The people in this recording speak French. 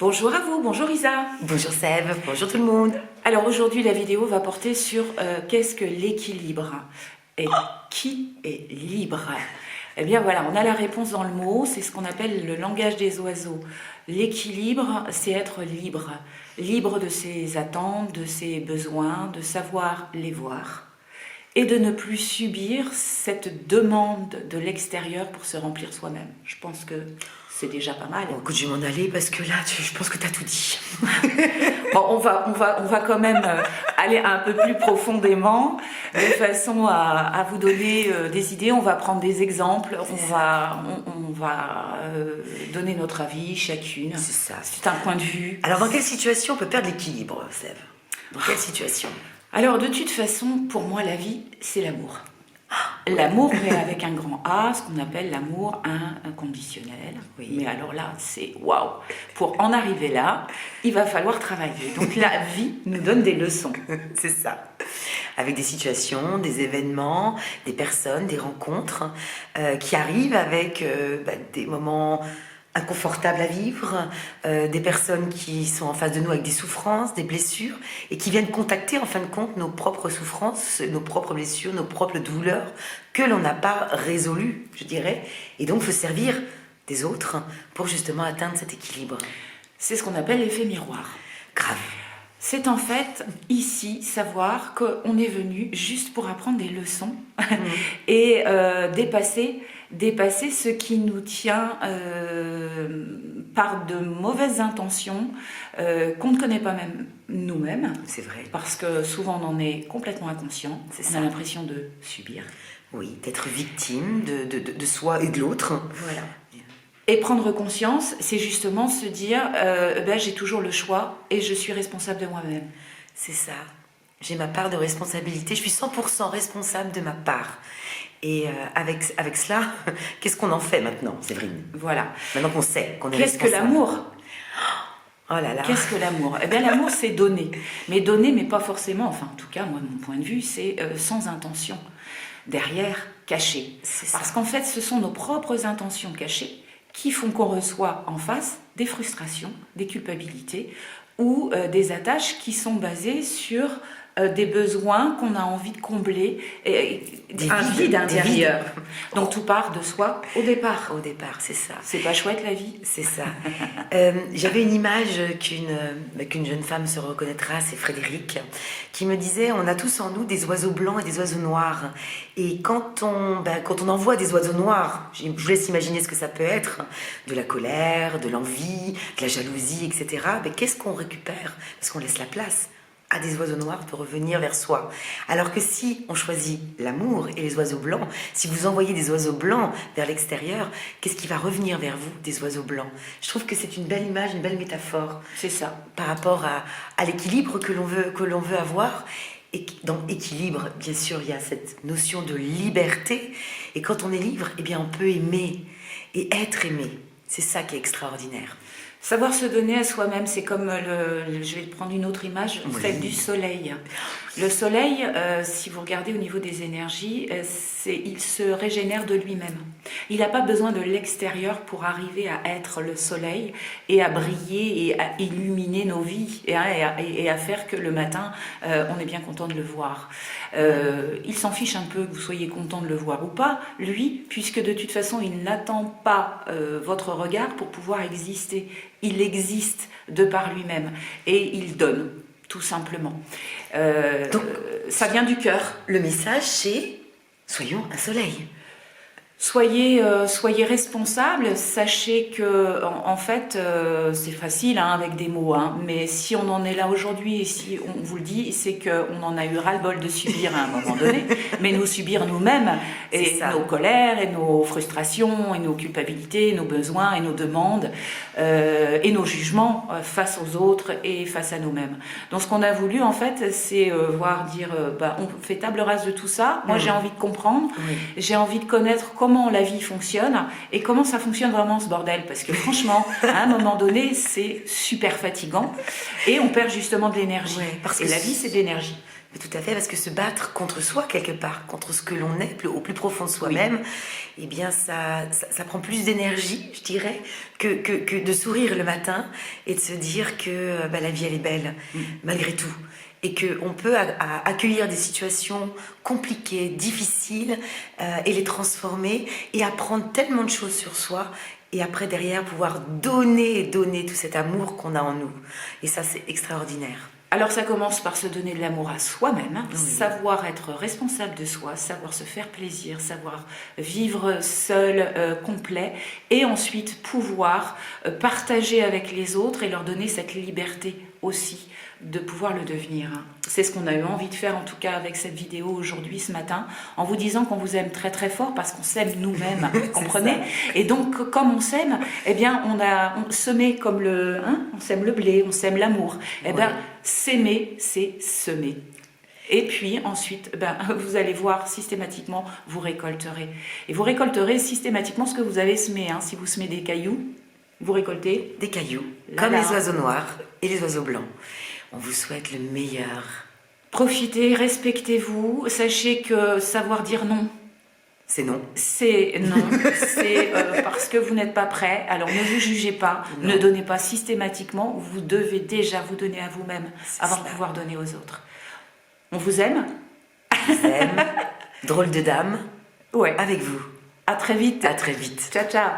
Bonjour à vous, bonjour Isa. Bonjour Sève, bonjour tout le monde. Alors aujourd'hui la vidéo va porter sur qu'est-ce que l'équilibre et qui est libre. Eh bien voilà, on a la réponse dans le mot, c'est ce qu'on appelle le langage des oiseaux. L'équilibre, c'est être libre, libre de ses attentes, de ses besoins, de savoir les voir et de ne plus subir cette demande de l'extérieur pour se remplir soi-même. Je pense que c'est déjà pas mal. Bon, écoute, je vais m'en aller parce que là, je pense que tu as tout dit. Bon, on va quand même aller un peu plus profondément, de façon à vous donner des idées. On va prendre des exemples, on va donner notre avis chacune. C'est ça. C'est un point de vue. Alors, dans quelle situation on peut perdre l'équilibre, Sève? Dans quelle situation? Alors, de toute façon, pour moi, la vie, c'est l'amour. L'amour, mais avec un grand A, ce qu'on appelle l'amour inconditionnel. Oui. Mais alors là, c'est waouh! Pour en arriver là, il va falloir travailler. Donc la vie nous donne des leçons. C'est ça. Avec des situations, des événements, des personnes, des rencontres qui arrivent avec des moments inconfortables à vivre, des personnes qui sont en face de nous avec des souffrances, des blessures, et qui viennent contacter en fin de compte nos propres souffrances, nos propres blessures, nos propres douleurs que l'on n'a pas résolues, je dirais. Et donc, il faut servir des autres pour justement atteindre cet équilibre. C'est ce qu'on appelle l'effet miroir. Grave. C'est en fait ici savoir qu'on est venu juste pour apprendre des leçons et dépasser ce qui nous tient par de mauvaises intentions qu'on ne connaît pas même nous-mêmes. C'est vrai. Parce que souvent on en est complètement inconscient. C'est On ça. a l'impression de subir. Oui, d'être victime de soi et de l'autre. Voilà. Et prendre conscience, c'est justement se dire j'ai toujours le choix et je suis responsable de moi-même. C'est ça. J'ai ma part de responsabilité. Je suis 100% responsable de ma part. Et avec cela, qu'est-ce qu'on en fait maintenant, Séverine? Voilà. Maintenant qu'on sait qu'on est Qu'est-ce que responsable. l'amour? Oh là là. Qu'est-ce que l'amour? Eh bien, l'amour, c'est donner. Mais donner, mais pas forcément, enfin, en tout cas, moi, mon point de vue, c'est sans intention. Derrière, caché. C'est ça. Parce qu'en fait, ce sont nos propres intentions cachées qui font qu'on reçoit en face des frustrations, des culpabilités ou des attaches qui sont basées sur des besoins qu'on a envie de combler, un vide intérieur. Donc tout part de soi au départ. Au départ, c'est ça. C'est pas chouette la vie? C'est ça. J'avais une image qu'une jeune femme se reconnaîtra, c'est Frédéric, qui me disait, on a tous en nous des oiseaux blancs et des oiseaux noirs. Et quand on envoie des oiseaux noirs, je vous laisse imaginer ce que ça peut être, de la colère, de l'envie, de la jalousie, etc. Qu'est-ce qu'on récupère? Parce qu'on laisse la place à des oiseaux noirs de revenir vers soi. Alors que si on choisit l'amour et les oiseaux blancs, si vous envoyez des oiseaux blancs vers l'extérieur, qu'est-ce qui va revenir vers vous? Des oiseaux blancs. Je trouve que c'est une belle image, une belle métaphore. C'est ça. Par rapport à l'équilibre que l'on veut avoir. Et dans équilibre, bien sûr, il y a cette notion de liberté. Et quand on est libre, eh bien, on peut aimer et être aimé. C'est ça qui est extraordinaire. Savoir se donner à soi-même, c'est comme je vais prendre une autre image, celle du soleil. Le soleil, si vous regardez au niveau des énergies, il se régénère de lui-même. Il n'a pas besoin de l'extérieur pour arriver à être le soleil et à briller et à illuminer nos vies et à faire que le matin, on est bien content de le voir. Il s'en fiche un peu que vous soyez content de le voir ou pas, lui, puisque de toute façon, il n'attend pas votre regard pour pouvoir exister. Il existe de par lui-même et il donne, tout simplement. Donc, ça vient du cœur. Le message, c'est soyons un soleil. Soyez responsables, sachez que en fait c'est facile avec des mots, mais si on en est là aujourd'hui et si on vous le dit, c'est qu'on en a eu ras-le-bol de subir à un moment donné, mais nous subir nous-mêmes et nos colères et nos frustrations et nos culpabilités, et nos besoins et nos demandes et nos jugements face aux autres et face à nous-mêmes. Donc ce qu'on a voulu en fait, c'est on fait table rase de tout ça. Moi j'ai envie de comprendre, j'ai envie de connaître comment la vie fonctionne et comment ça fonctionne vraiment ce bordel, parce que franchement à un moment donné c'est super fatigant et on perd justement de l'énergie, et la vie c'est de l'énergie. Tout à fait, parce que se battre contre soi quelque part, contre ce que l'on est, au plus profond de soi-même, eh bien ça prend plus d'énergie, je dirais, que de sourire le matin et de se dire que la vie elle est belle, malgré tout. Et qu'on peut accueillir des situations compliquées, difficiles, et les transformer et apprendre tellement de choses sur soi. Et après, derrière, pouvoir donner tout cet amour qu'on a en nous. Et ça, c'est extraordinaire. Alors ça commence par se donner de l'amour à soi-même, savoir être responsable de soi, savoir se faire plaisir, savoir vivre seul, complet, et ensuite pouvoir partager avec les autres et leur donner cette liberté aussi de pouvoir le devenir. C'est ce qu'on a eu envie de faire en tout cas avec cette vidéo aujourd'hui, ce matin, en vous disant qu'on vous aime très très fort parce qu'on s'aime nous-mêmes, comprenez? Et donc comme on s'aime, eh bien on semé comme on sème le blé, on sème l'amour. Eh bien s'aimer, c'est semer. Et puis ensuite, vous allez voir systématiquement, vous récolterez. Et vous récolterez systématiquement ce que vous avez semé. Si vous semez des cailloux, vous récoltez des cailloux, comme les oiseaux noirs et les oiseaux blancs. On vous souhaite le meilleur. Profitez, respectez-vous. Sachez que savoir dire non, c'est non. C'est non. C'est parce que vous n'êtes pas prêt. Alors ne vous jugez pas. Non. Ne donnez pas systématiquement. Vous devez déjà vous donner à vous-même avant de pouvoir donner aux autres. On vous aime. On vous aime. Drôle de dame. Ouais. Avec vous. À très vite. À très vite. Ciao, ciao.